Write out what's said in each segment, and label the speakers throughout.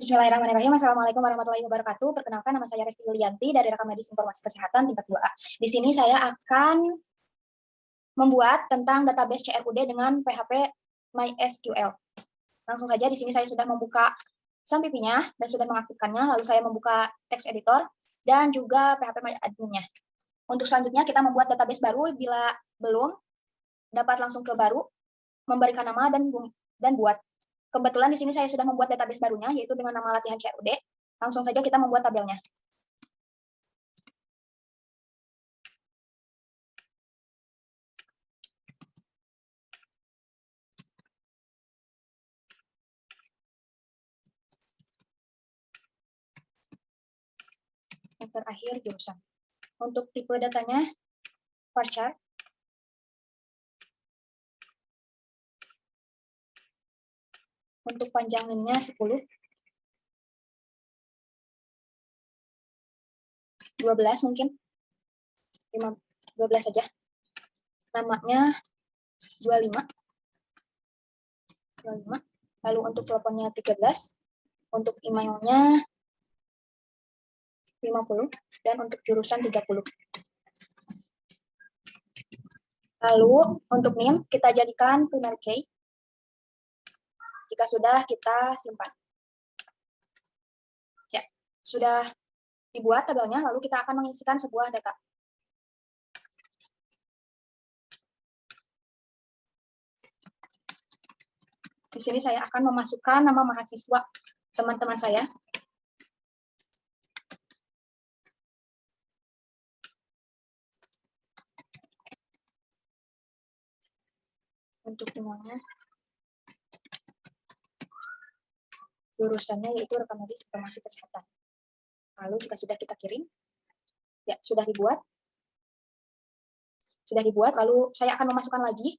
Speaker 1: Bismillahirrahmanirrahim. Assalamualaikum warahmatullahi wabarakatuh. Perkenalkan, nama saya Resti Yulianti dari Rekam Medis Informasi Kesehatan tingkat 2A. Di sini saya akan membuat tentang database CRUD dengan PHP MySQL. Langsung saja, di sini saya sudah membuka SAMPP-nya dan sudah mengaktifkannya. Lalu saya membuka text editor dan juga PHP MyAdmin-nya. Untuk selanjutnya kita membuat database baru. Bila belum, dapat langsung ke baru, memberikan nama dan buat. Kebetulan di sini saya sudah membuat database barunya, yaitu dengan nama latihan CRUD. Langsung saja kita membuat tabelnya. Yang terakhir jurusan. Untuk tipe datanya, bar chart. Untuk panjangannya 10. 12 mungkin. 12 saja. Namanya 25. Lalu untuk teleponnya 13. Untuk emailnya 50. Dan untuk jurusan 30. Lalu untuk NIM kita jadikan primary key. Jika sudah, kita simpan. Ya, sudah dibuat tabelnya, lalu kita akan mengisikan sebuah data. Di sini saya akan memasukkan nama mahasiswa teman-teman saya. Untuk emailnya, jurusannya yaitu Rekam Medis Informasi Kesehatan. Lalu jika sudah kita kirim, ya sudah dibuat. Lalu saya akan memasukkan lagi.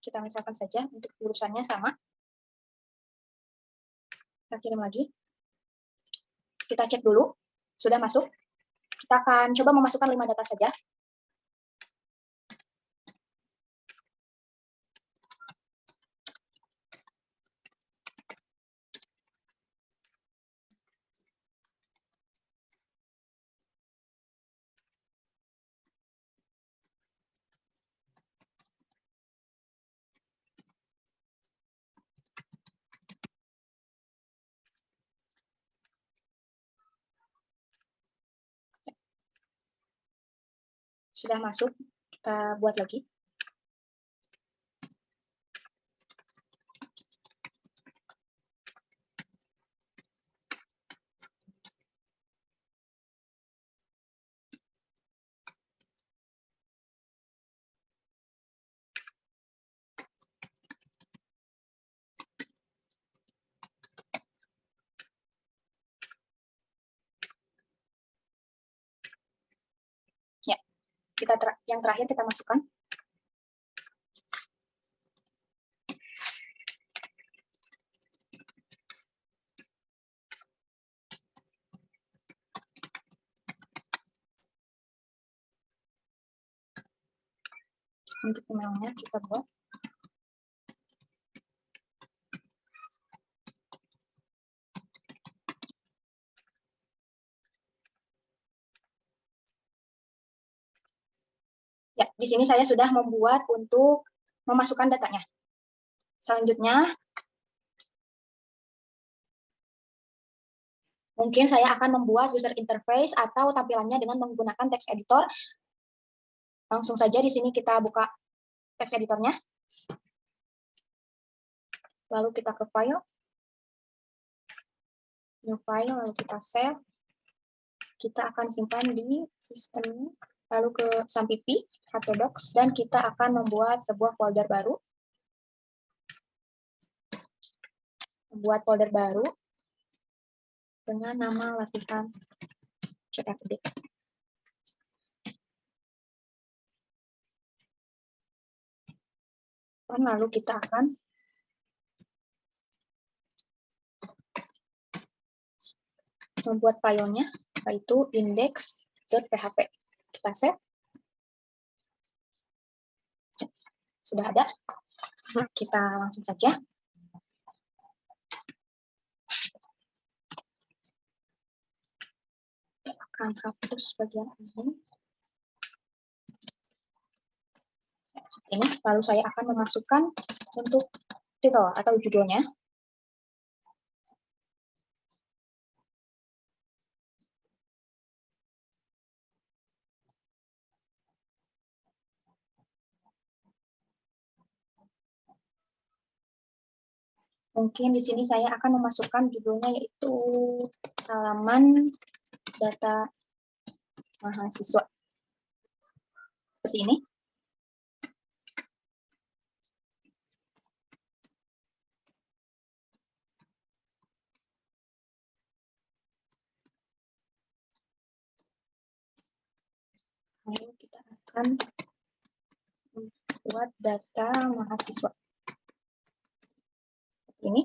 Speaker 1: Kita misalkan saja untuk jurusannya sama. Kita kirim lagi. Kita cek dulu, sudah masuk. Kita akan coba memasukkan 5 data saja. Sudah masuk, kita buat lagi. Ya, yang terakhir kita masukkan. Untuk emailnya kita buat. Ya, di sini saya sudah membuat untuk memasukkan datanya. Selanjutnya, mungkin saya akan membuat user interface atau tampilannya dengan menggunakan text editor. Langsung saja di sini kita buka text editornya. Lalu kita ke file. New file, lalu kita save. Kita akan simpan di sistem. Lalu ke SAMPP, HTDocs, dan kita akan membuat sebuah folder baru. Membuat folder baru dengan nama latihan CRUD. Lalu kita akan membuat filenya, yaitu index.php. Kita save. Sudah ada. Kita langsung saja. Akan hapus bagian ini. Seperti ini. Lalu saya akan memasukkan untuk title atau judulnya. Mungkin di sini saya akan memasukkan judulnya yaitu halaman data mahasiswa. Seperti ini. Lalu kita akan membuat data mahasiswa. Seperti ini.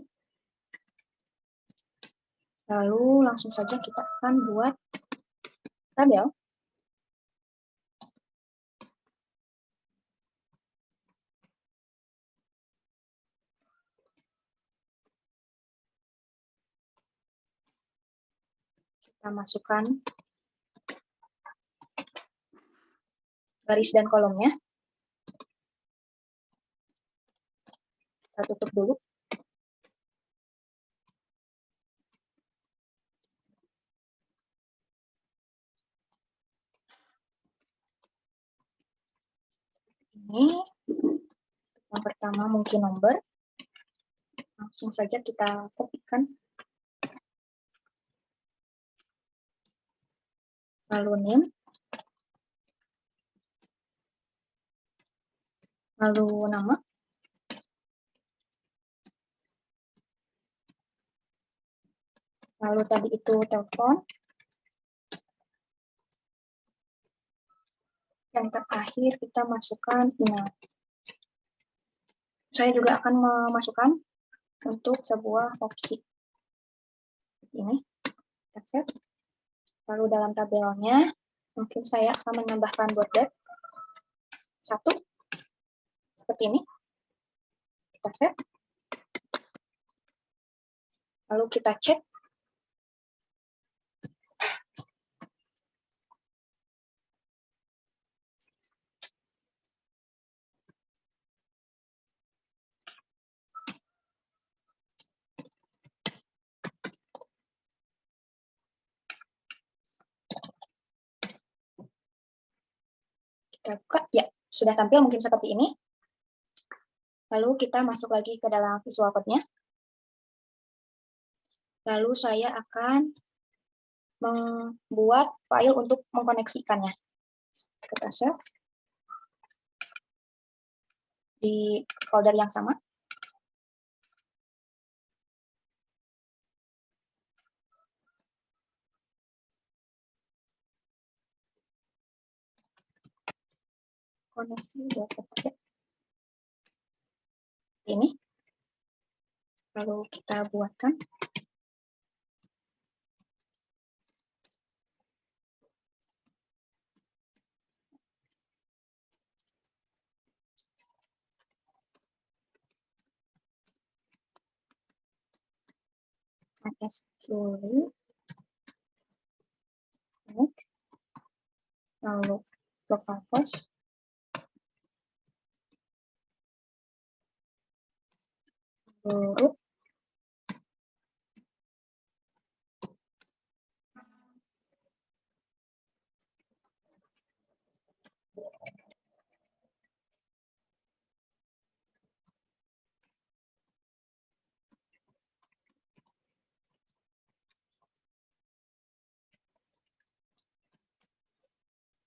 Speaker 1: Lalu langsung saja kita akan buat tabel. Kita masukkan garis dan kolomnya. Kita tutup dulu. Ini yang pertama mungkin nomor. Langsung saja kita kopikan. Lalu name. Lalu nama. Lalu tadi itu telepon. Yang terakhir kita masukkan email. Saya juga akan memasukkan untuk sebuah opsi. Ini. Kita save. Lalu dalam tabelnya, mungkin saya akan menambahkan border 1. Seperti ini. Kita save. Lalu kita cek. Kita buka, ya, sudah tampil mungkin seperti ini. Lalu kita masuk lagi ke dalam Visual Code-nya. Lalu saya akan membuat file untuk mengkoneksikannya. Kita save di folder yang sama. Koneksi data ini. Lalu kita buatkan. MySQL. Lalu localhost. Root.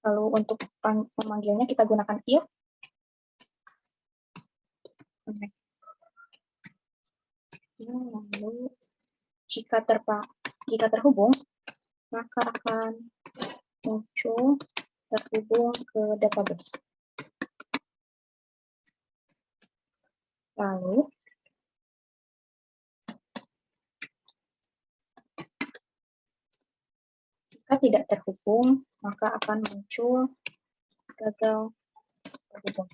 Speaker 1: Lalu untuk memanggilnya kita gunakan if. Lalu jika terhubung, maka akan muncul terhubung ke database. Lalu jika tidak terhubung, maka akan muncul gagal terhubung.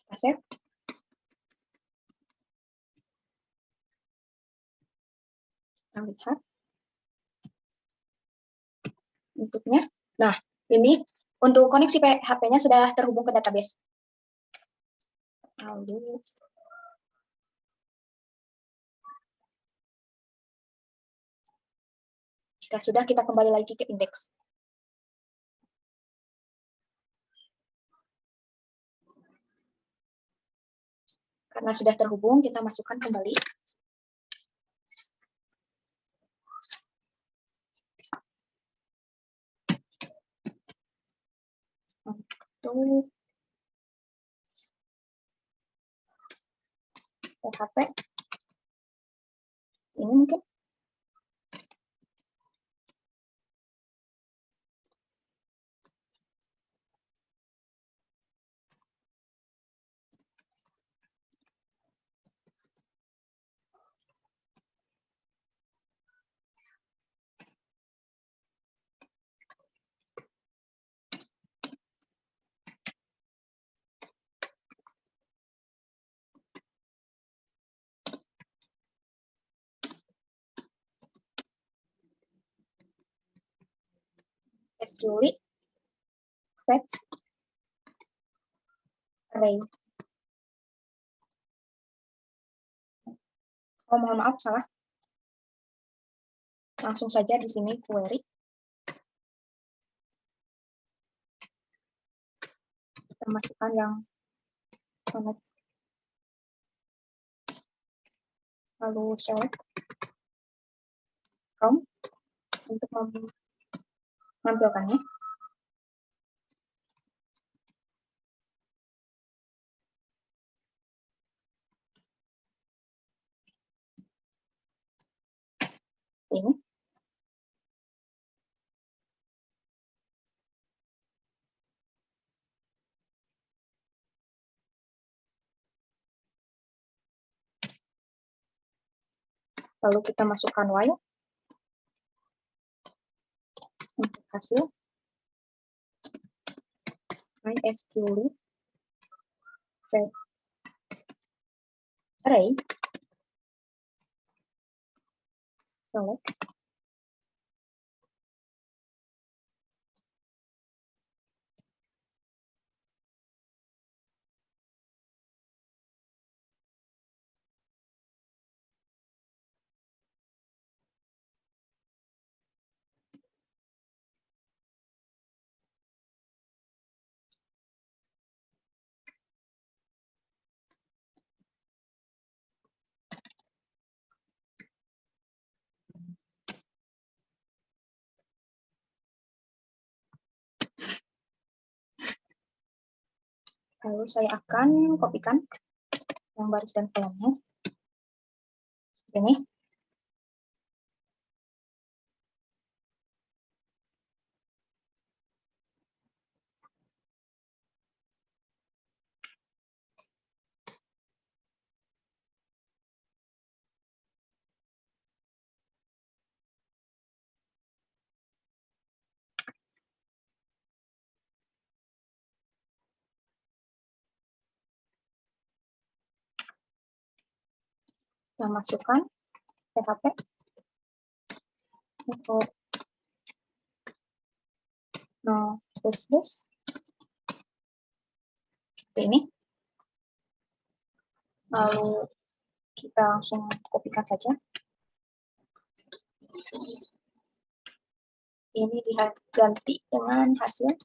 Speaker 1: Kita save. Kita lihat bentuknya. Nah, ini untuk koneksi HP-nya sudah terhubung ke database. Lalu jika sudah, kita kembali lagi ke indeks. Karena sudah terhubung, kita masukkan kembali. Untuk PHP ini mungkin SQL fetch array. Oh, mohon maaf, salah. Langsung saja di sini query. Kita masukkan yang connect. Lalu select from untuk menampilkannya. Ini. Lalu kita masukkan while untuk hasil MySQL fetch array select lalu saya akan kopikan yang baris dan kolomnya. Ini. Kita masukkan PHP untuk no space seperti ini. Lalu kita langsung kopikan saja. Ini diganti dengan hasil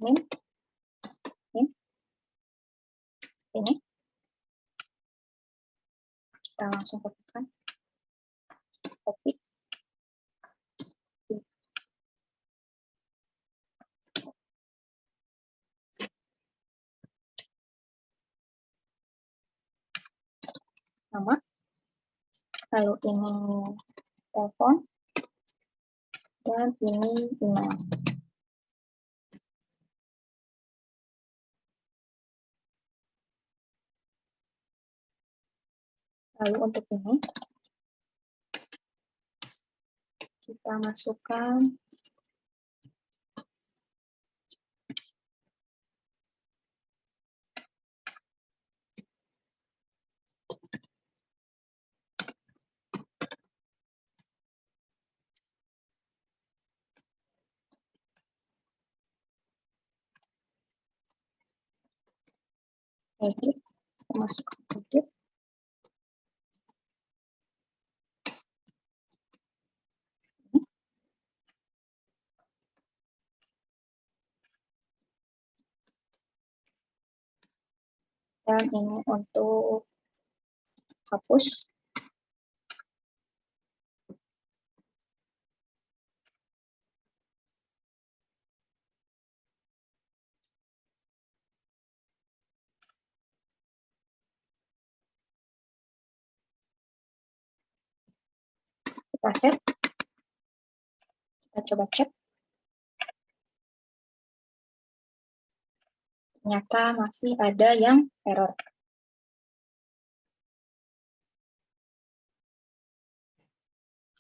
Speaker 1: name ini. Kita langsung kopikan. Copy. Nama. Lalu ini telepon. Dan ini email. Lalu untuk ini, kita masukkan edit, masukkan edit. Dan ini untuk hapus. Kita save. Kita coba cek. Ternyata masih ada yang error.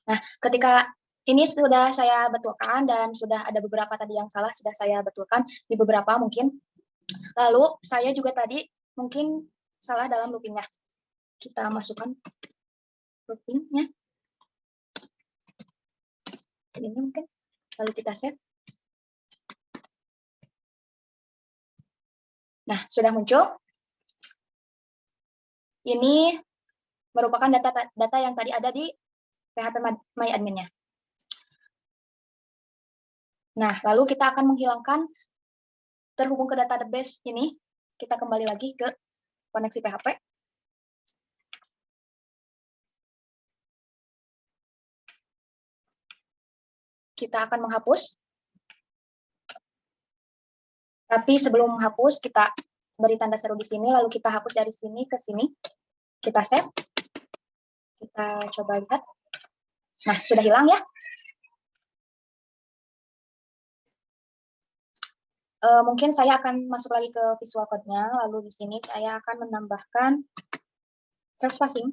Speaker 1: Nah, ketika ini sudah saya betulkan dan sudah ada beberapa tadi yang salah, sudah saya betulkan di beberapa mungkin. Lalu saya juga tadi mungkin salah dalam loopingnya. Kita masukkan loopingnya. Ini mungkin. Lalu kita save. Nah, sudah muncul. Ini merupakan data yang tadi ada di PHP MyAdmin-nya. Nah, lalu kita akan menghilangkan terhubung ke database ini. Kita kembali lagi ke koneksi PHP. Kita akan menghapus. Tapi sebelum menghapus, kita beri tanda seru di sini, lalu kita hapus dari sini ke sini. Kita save. Kita coba lihat. Nah, sudah hilang ya. Mungkin saya akan masuk lagi ke Visual Code-nya, lalu di sini saya akan menambahkan cell spacing.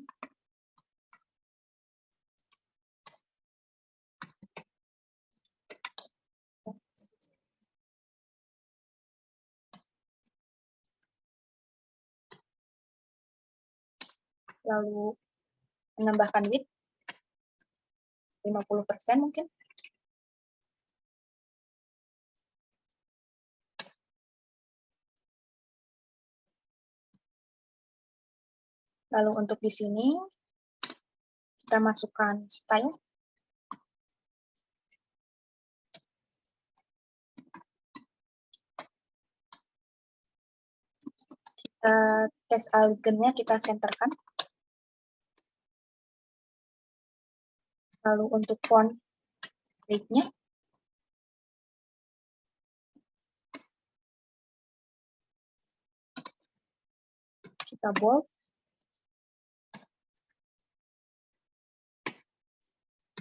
Speaker 1: Lalu menambahkan width 50% mungkin. Lalu untuk di sini kita masukkan style. Text alignment-nya kita centerkan. Lalu untuk font weight-nya kita bold.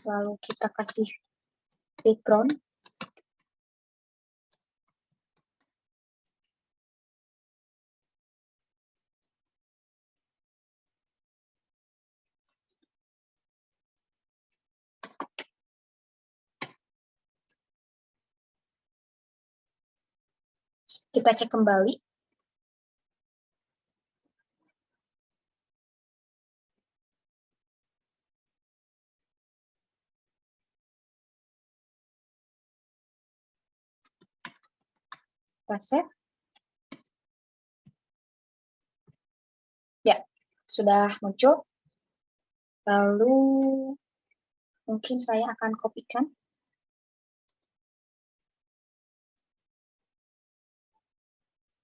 Speaker 1: Lalu kita kasih background. Kita cek kembali. Kita save. Ya, sudah muncul. Lalu mungkin saya akan kopikan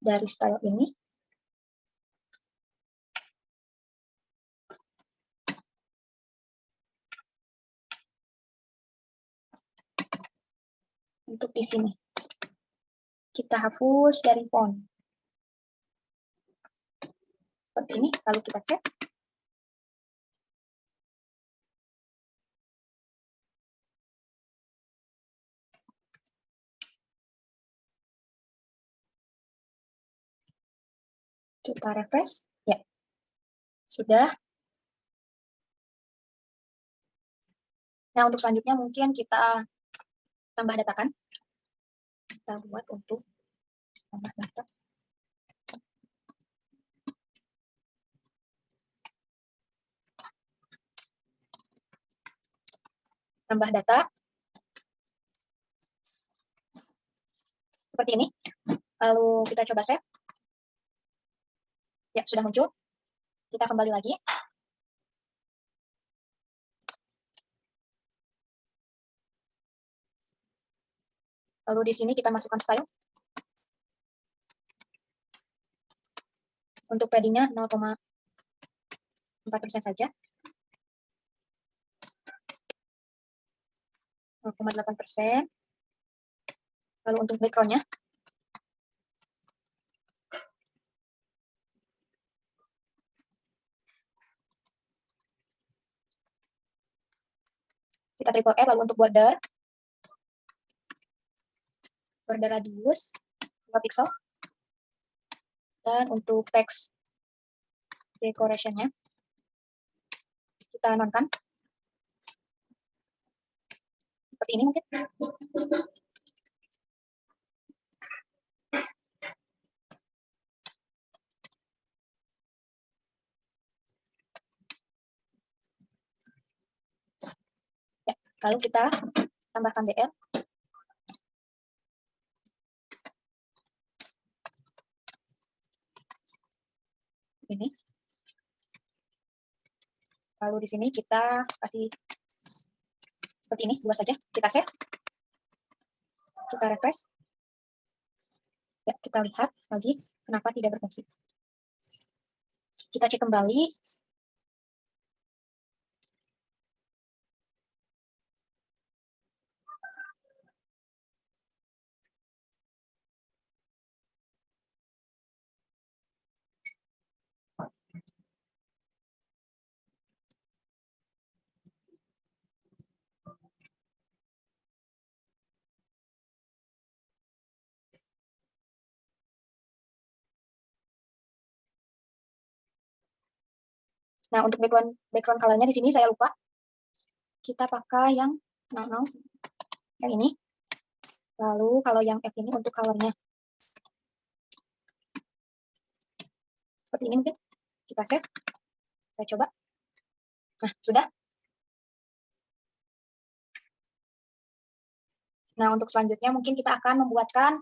Speaker 1: dari style ini. Untuk di sini. Kita hapus dari font. Seperti ini, lalu kita save. Kita refresh. Ya, sudah. Nah, untuk selanjutnya mungkin kita tambah data kan. Kita buat untuk tambah data. Tambah data. Seperti ini. Lalu kita coba save. Ya, sudah muncul. Kita kembali lagi. Lalu di sini kita masukkan style. Untuk paddingnya 0,4% saja. 0,8%. Lalu untuk background-nya. Kita triple F, lalu untuk border. Border radius 2 pixel. Dan untuk text decoration-nya kita nonkan. Seperti ini mungkin. Ya, lalu kita tambahkan BL. Ini. Lalu di sini kita kasih seperti ini, 2 saja. Kita save. Kita refresh. Ya, kita lihat lagi kenapa tidak berfungsi. Kita cek kembali. Nah, untuk background color-nya di sini saya lupa. Kita pakai yang 00, yang ini. Lalu kalau yang F ini untuk color-nya. Seperti ini mungkin. Kita save. Kita coba. Nah, sudah. Nah, untuk selanjutnya mungkin kita akan membuatkan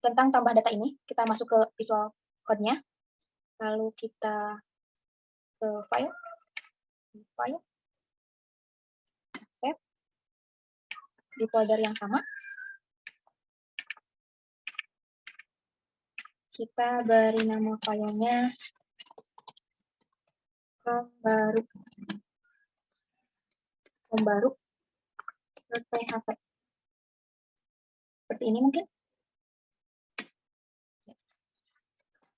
Speaker 1: tentang tambah data ini. Kita masuk ke Visual Code-nya. Lalu kita ke file. Save. Di folder yang sama. Kita beri nama filenya php. Seperti ini mungkin.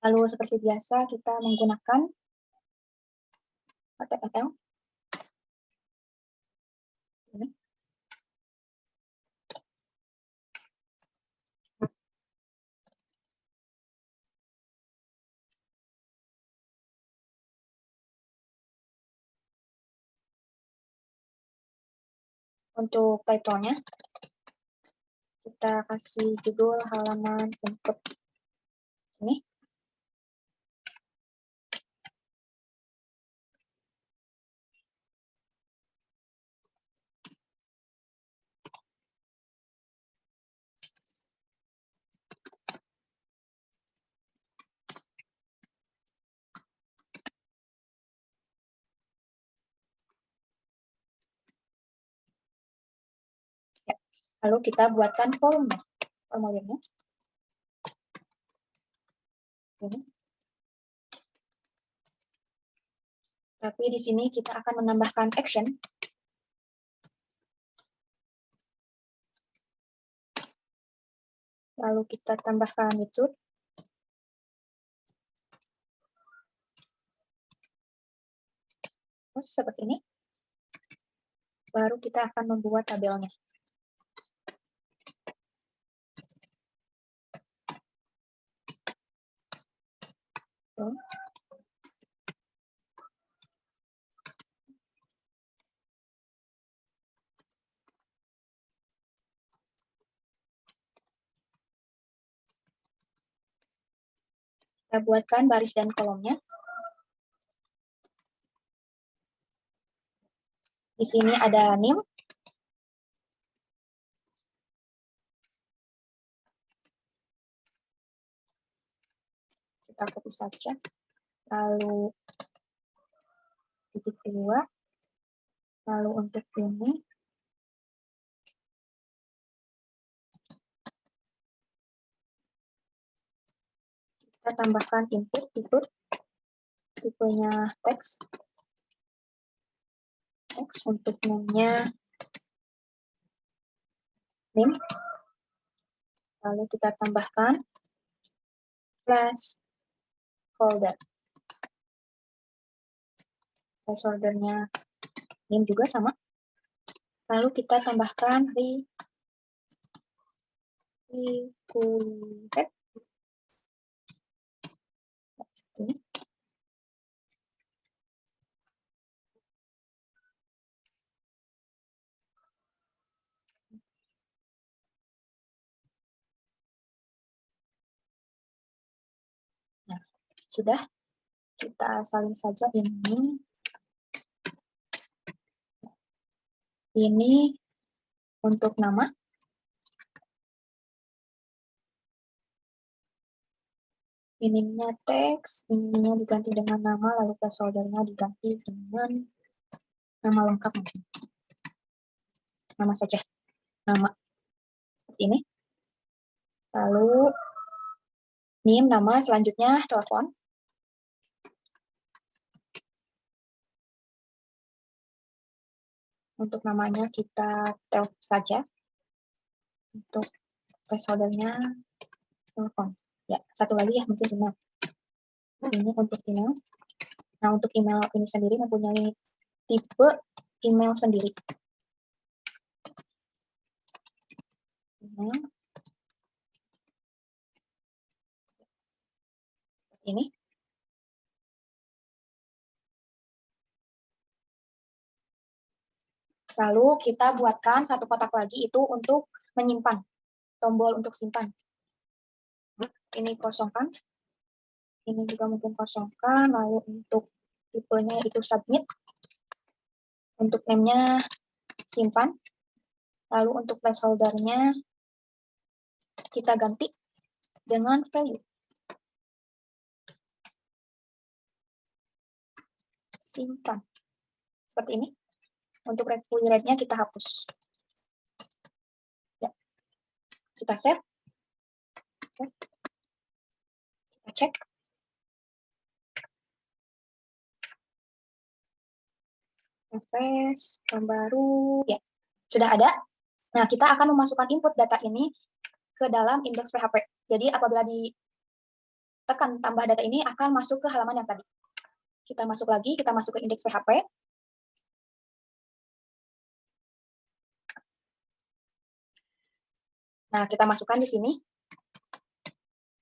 Speaker 1: Lalu seperti biasa kita menggunakan HTML. Ini. Untuk title-nya, kita kasih judul halaman input. Ini. Ya. Lalu kita buatkan formulirnya. Ini. Tapi di sini kita akan menambahkan action. Lalu kita tambahkan method. Terus seperti ini. Baru kita akan membuat tabelnya. Kita buatkan baris dan kolomnya. Di sini ada NIM. Kita copy saja. Lalu titik 2. Lalu untuk ini kita tambahkan input tipenya teks. Untuk namanya NIM. Lalu kita tambahkan placeholder. Placeholdernya NIM juga sama. Lalu kita tambahkan recurrent. Ini. Nah, sudah, kita salin saja ini. Ini untuk nama. Ininya teks, ininya diganti dengan nama, lalu placeholder-nya diganti dengan nama lengkap. Nama saja, nama. Seperti ini. Lalu NIM, nama, selanjutnya telepon. Untuk namanya kita tel saja. Untuk placeholder-nya telepon. Ya, satu lagi ya, mungkin email. Ini untuk email. Nah, untuk email ini sendiri mempunyai tipe email sendiri. Email. Ini. Lalu kita buatkan satu kotak lagi itu untuk menyimpan. Tombol untuk simpan. Ini kosongkan. Ini juga mungkin kosongkan. Lalu untuk tipenya itu submit. Untuk name-nya simpan. Lalu untuk placeholder-nya kita ganti dengan value. Simpan. Seperti ini. Untuk recurrent-nya kita hapus. Ya. Kita save. Kita cek. Refresh, baru, ya, sudah ada. Nah, kita akan memasukkan input data ini ke dalam indeks PHP. Jadi, apabila ditekan tambah data ini akan masuk ke halaman yang tadi. Kita masuk lagi, kita masuk ke indeks PHP. Nah, kita masukkan di sini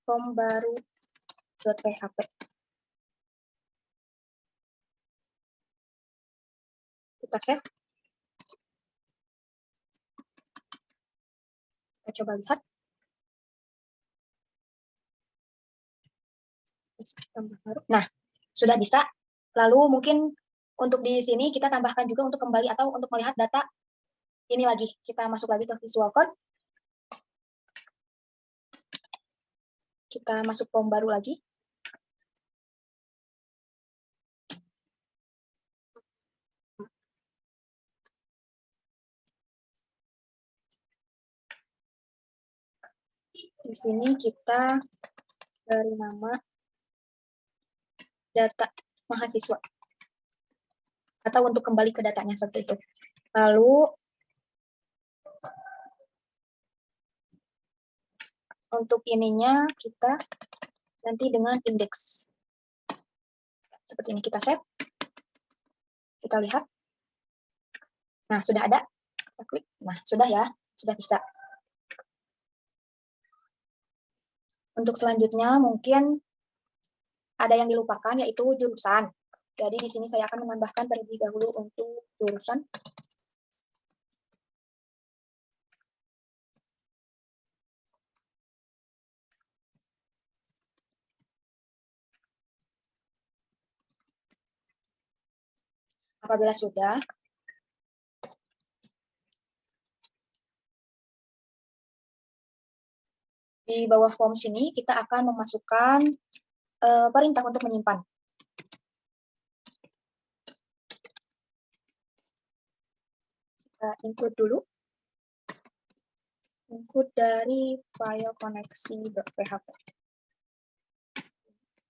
Speaker 1: form baru.php. Kita save. Kita coba lihat. Nah, sudah bisa. Lalu mungkin untuk di sini kita tambahkan juga untuk kembali atau untuk melihat data ini lagi. Kita masuk lagi ke Visual Code. Kita masuk form baru lagi. Di sini kita dari nama data mahasiswa. Atau untuk kembali ke datanya seperti itu. Lalu untuk ininya kita ganti dengan indeks. Seperti ini kita save. Kita lihat. Nah, sudah ada. Kita klik. Nah, sudah ya. Sudah bisa. Untuk selanjutnya mungkin ada yang dilupakan yaitu jurusan. Jadi di sini saya akan menambahkan terlebih dahulu untuk jurusan. Apabila sudah, di bawah form sini kita akan memasukkan perintah untuk menyimpan. Kita include dulu. Include dari file koneksi.php.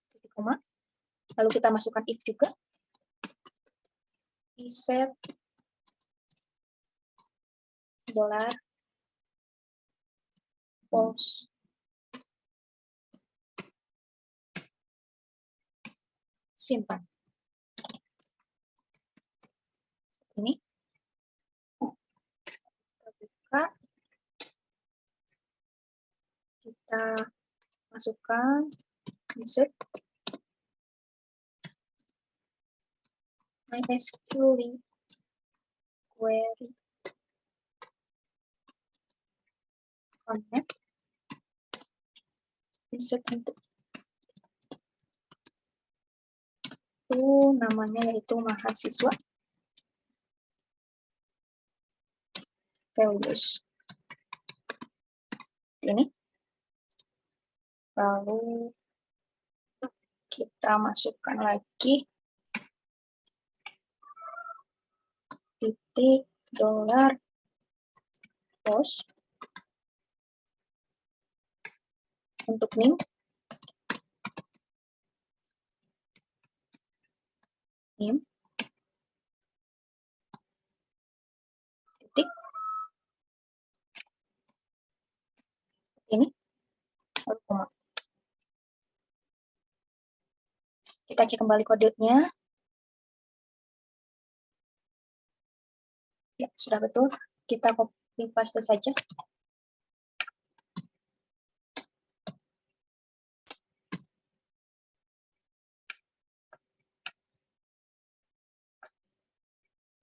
Speaker 1: Titik koma. Lalu kita masukkan if juga. Reset $false. Simpan. Ini. Kita buka. Kita masukkan insert MySQL query connect insert untuk itu namanya yaitu mahasiswa values ini. Lalu kita masukkan lagi titik $post untuk name titik ini lalu koma. Kita cek kembali kodenya. Ya, sudah betul. Kita copy paste saja.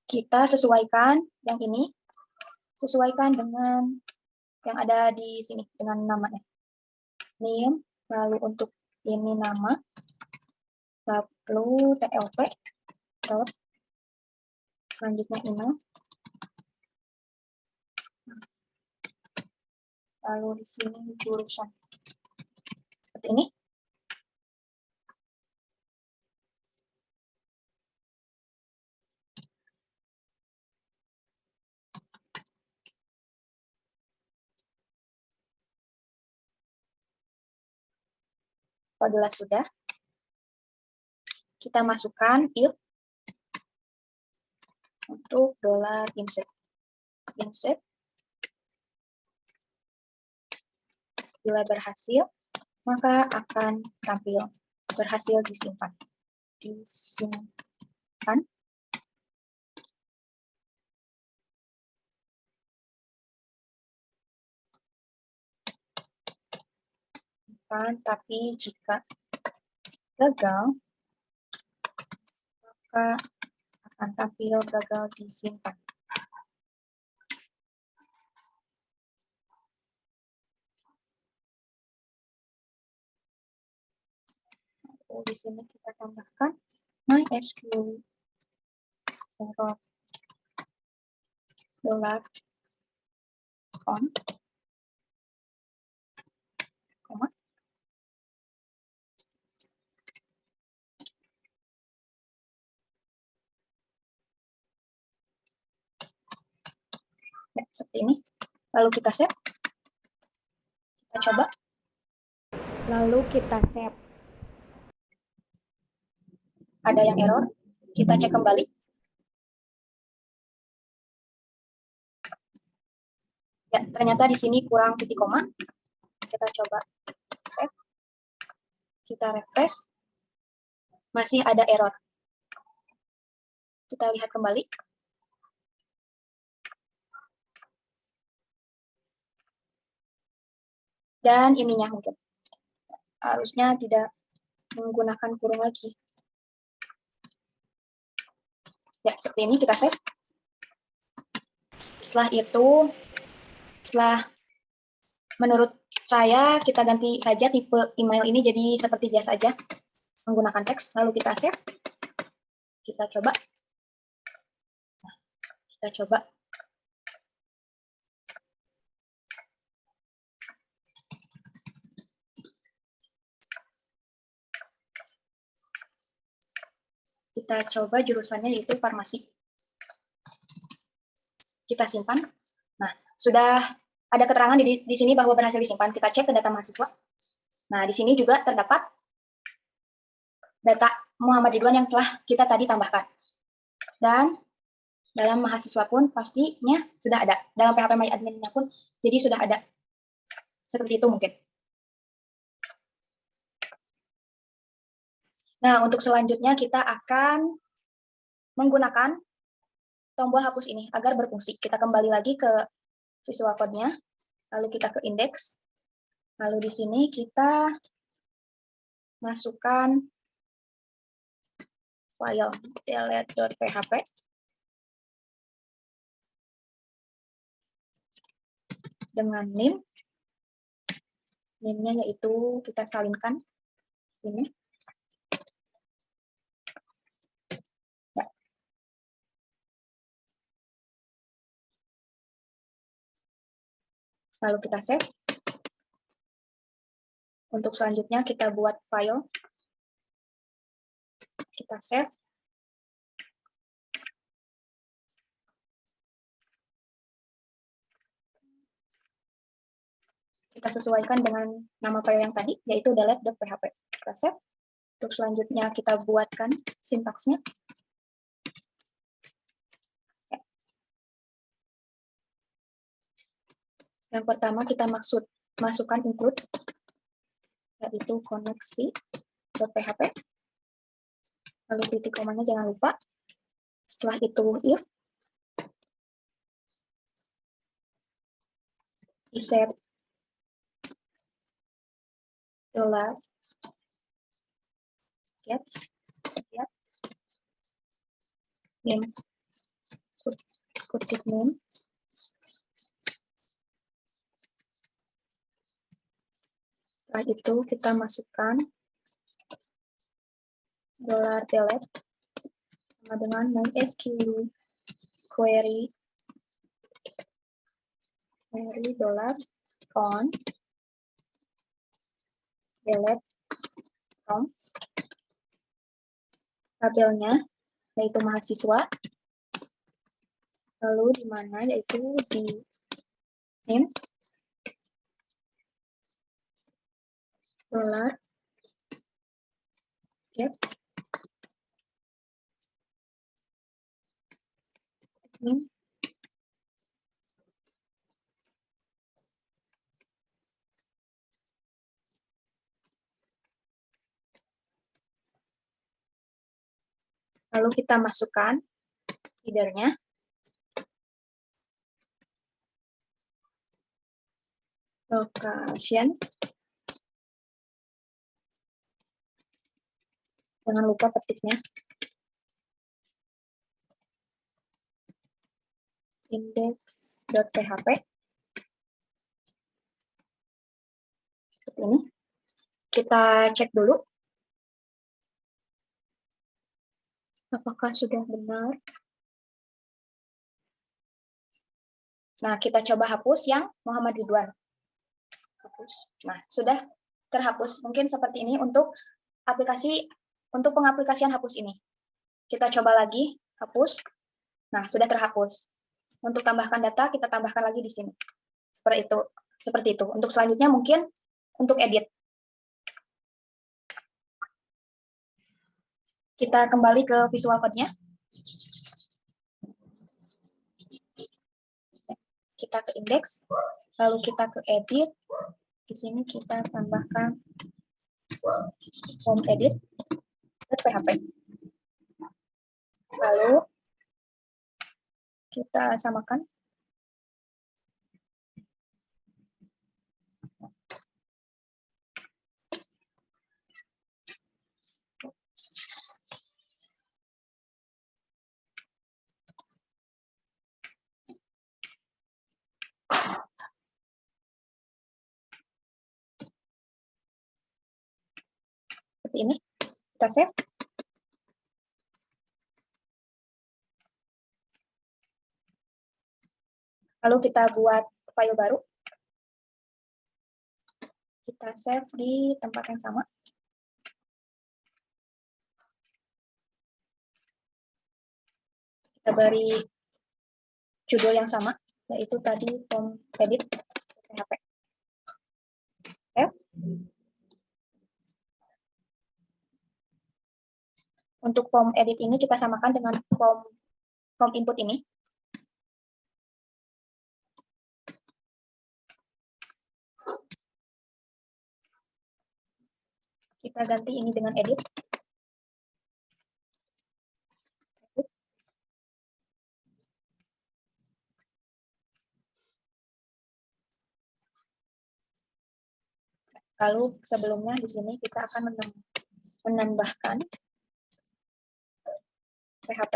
Speaker 1: Kita sesuaikan yang ini, sesuaikan dengan yang ada di sini, dengan namanya. Name, lalu untuk ini nama, lalu TLP, selanjutnya email, lalu di sini jurusan. Seperti ini. Apabila sudah, kita masukkan if untuk $insert. Insert. Bila berhasil, maka akan tampil berhasil disimpan. Disimpan. Tapi jika gagal, maka akan tampil gagal disimpan. Di sini kita tambahkan MySQL $on, koma. Ya, seperti ini. Lalu kita save. Kita coba.
Speaker 2: Lalu kita save.
Speaker 1: Ada yang error. Kita cek kembali. Ya, ternyata di sini kurang titik koma. Kita coba save. Kita refresh. Masih ada error. Kita lihat kembali. Dan ininya mungkin. Harusnya tidak menggunakan kurung lagi. Ya, seperti ini kita save. Setelah itu, menurut saya kita ganti saja tipe email ini jadi seperti biasa aja menggunakan teks. Lalu kita save. Kita coba. Kita coba. Kita coba jurusannya yaitu farmasi. Kita simpan. Nah, sudah ada keterangan di sini bahwa berhasil disimpan. Kita cek ke data mahasiswa. Nah, di sini juga terdapat data Muhammad Ridwan yang telah kita tadi tambahkan. Dan dalam mahasiswa pun pastinya sudah ada. Dalam PHP My Admin-nya pun jadi sudah ada. Seperti itu mungkin. Nah, untuk selanjutnya kita akan menggunakan tombol hapus ini agar berfungsi. Kita kembali lagi ke visual code-nya, lalu kita ke index, lalu di sini kita masukkan file delete.php dengan name-nya yaitu kita salinkan ini. Ya. Lalu kita save. Untuk selanjutnya kita buat file. Kita save. Kita sesuaikan dengan nama file yang tadi, yaitu delete.php. Kita save. Untuk selanjutnya kita buatkan sintaksnya. Yang pertama kita masukkan include, yaitu koneksi.php. Lalu titik komanya jangan lupa. Setelah itu if set dollar get name kutip name setelah itu kita masukkan $delete sama dengan MySQL query $on delete from tabelnya yaitu mahasiswa, lalu di mana yaitu di name $get name lalu kita masukkan header-nya, location, jangan lupa petiknya, index.php, seperti ini. Kita cek dulu apakah sudah benar. Nah, kita coba hapus yang Muhammad Ridwan. Hapus. Nah, sudah terhapus. Mungkin seperti ini untuk pengaplikasian hapus ini. Kita coba lagi hapus. Nah, sudah terhapus. Untuk tambahkan data, kita tambahkan lagi di sini. Seperti itu. Untuk selanjutnya mungkin untuk edit. Kita kembali ke visual code-nya. Kita ke index, lalu kita ke edit. Di sini kita tambahkan home edit.php. Lalu kita samakan. Seperti ini. Kita save. Lalu kita buat file baru. Kita save di tempat yang sama. Kita beri judul yang sama, yaitu tadi form edit PHP. Save. Untuk form edit ini kita samakan dengan form input ini. Kita ganti ini dengan edit. Lalu sebelumnya di sini kita akan menambahkan PHP.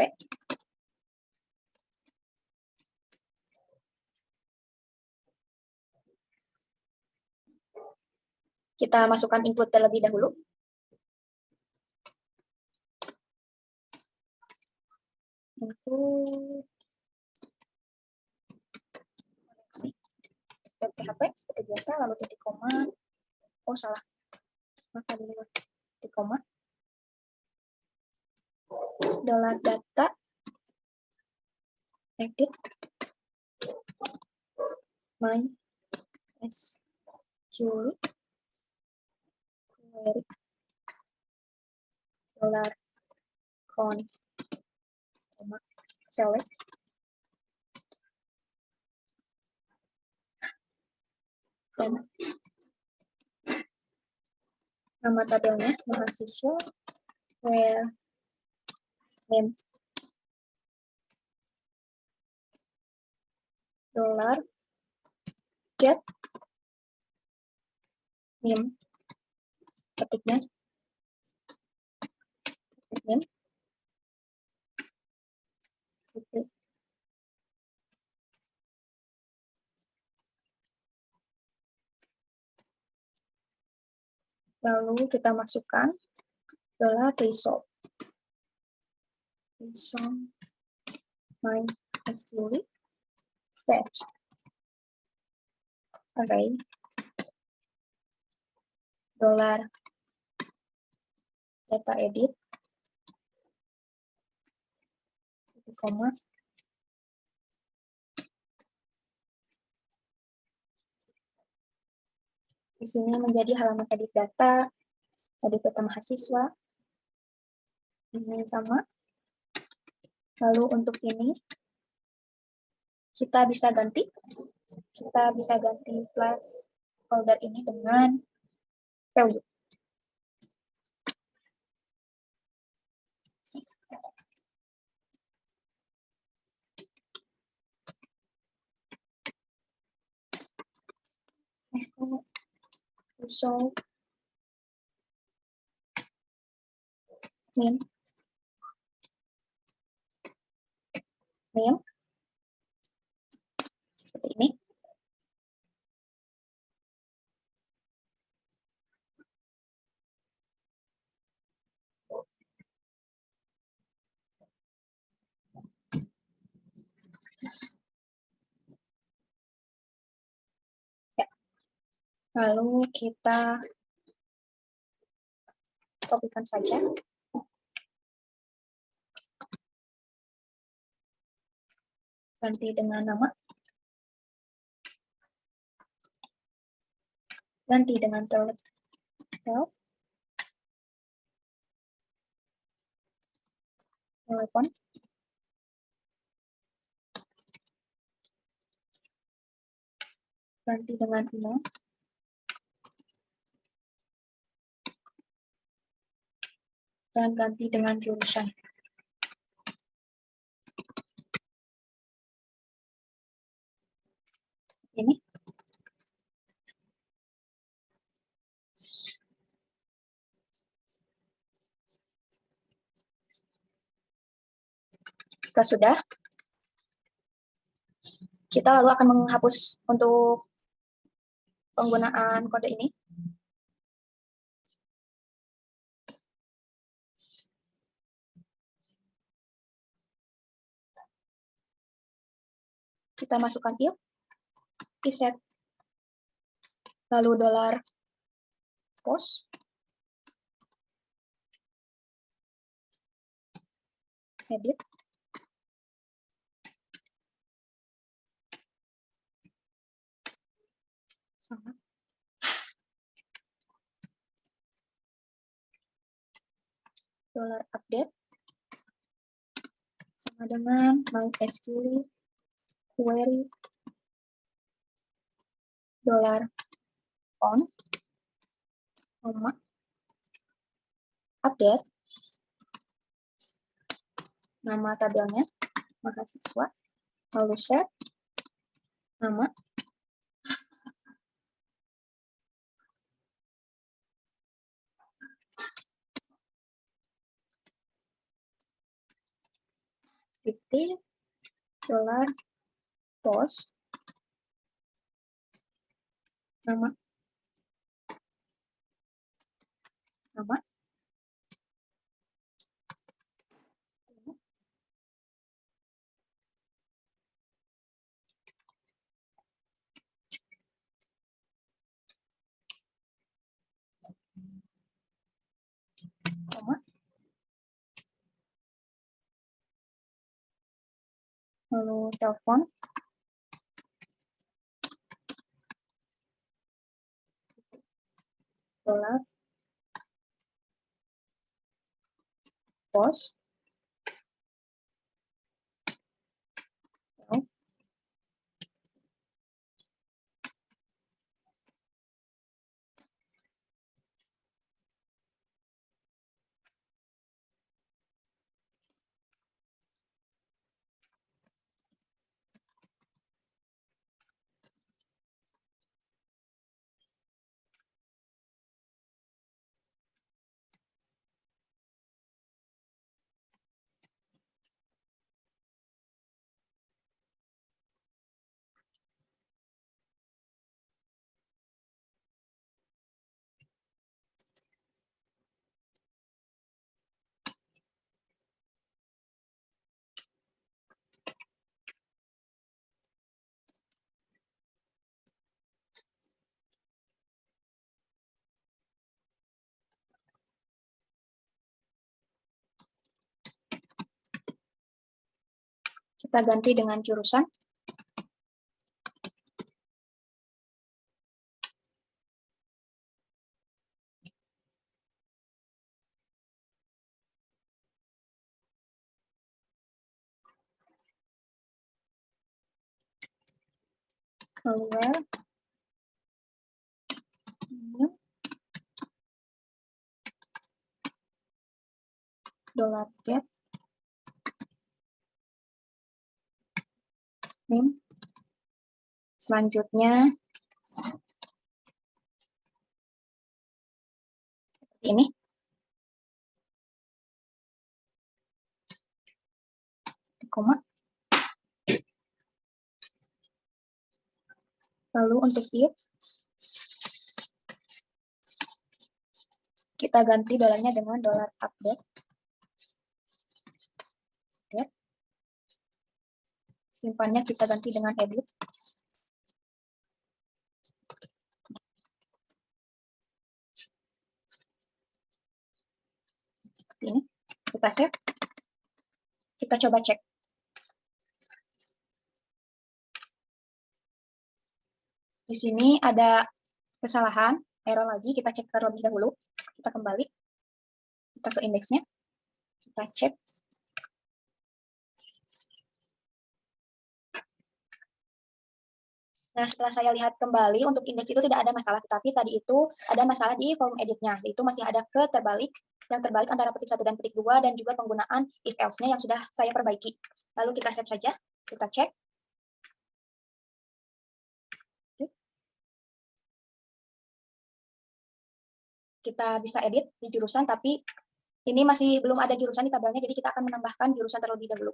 Speaker 1: Kita masukkan include terlebih dahulu. Include koneksi PHP seperti biasa, lalu titik koma. Oh, salah. Maka dulu titik koma. $data edit my SQL query $con select dan nama tabelnya mahasiswa where name $get name ketiknya name titik. Lalu kita masukkan $result my SQL fetch array $data edit titik koma di sini menjadi halaman edit data mahasiswa ini sama. Lalu untuk ini kita bisa ganti plus folder ini dengan value. Result name seperti ini. Ya. Lalu kita kopikan saja. Ganti dengan nama. Ganti dengan telepon. Ganti dengan email. Dan ganti dengan jurusan. Ini. Jika sudah, kita lalu akan menghapus untuk penggunaan kode ini. kita masukkan if, set, lalu dolar post, edit, sama, dolar update, sama dengan MySQL query, dolar on, koma, update, nama tabelnya, mahasiswa, lalu set, nama, titik, dolar post, nama, nama, koma, lalu telepon, dolar post, kita ganti dengan jurusan, lalu where, dolar get, name, selanjutnya seperti ini, koma, lalu untuk if, kita ganti dolarnya dengan dolar update, simpannya kita ganti dengan edit, seperti ini, kita save, kita coba cek. Di sini ada kesalahan, error lagi, kita cek terlebih dahulu, kita kembali, kita ke indeksnya, kita cek. Nah, setelah saya lihat kembali, untuk indeks itu tidak ada masalah, tetapi tadi itu ada masalah di form editnya, yaitu masih ada yang terbalik antara petik 1 dan petik 2, dan juga penggunaan if else-nya yang sudah saya perbaiki. Lalu kita save saja, kita cek. Kita bisa edit di jurusan, tapi ini masih belum ada jurusan di tabelnya, jadi kita akan menambahkan jurusan terlebih dahulu.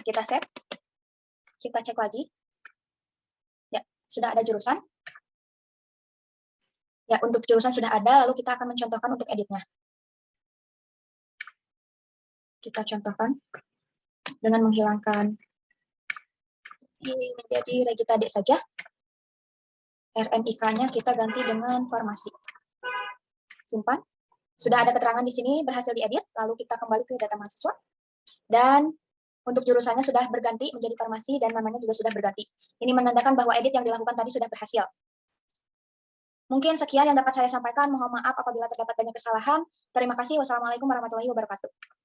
Speaker 1: Kita save. Kita cek lagi. Ya, sudah ada jurusan. Ya, untuk jurusan sudah ada, lalu kita akan mencontohkan untuk editnya. Kita contohkan dengan menghilangkan ini menjadi Regita D saja. RMIK-nya kita ganti dengan farmasi. Simpan. Sudah ada keterangan di sini berhasil diedit, lalu kita kembali ke data mahasiswa. Dan untuk jurusannya sudah berganti menjadi farmasi dan namanya juga sudah berganti. Ini menandakan bahwa edit yang dilakukan tadi sudah berhasil. Mungkin sekian yang dapat saya sampaikan. Mohon maaf apabila terdapat banyak kesalahan. Terima kasih. Wassalamualaikum warahmatullahi wabarakatuh.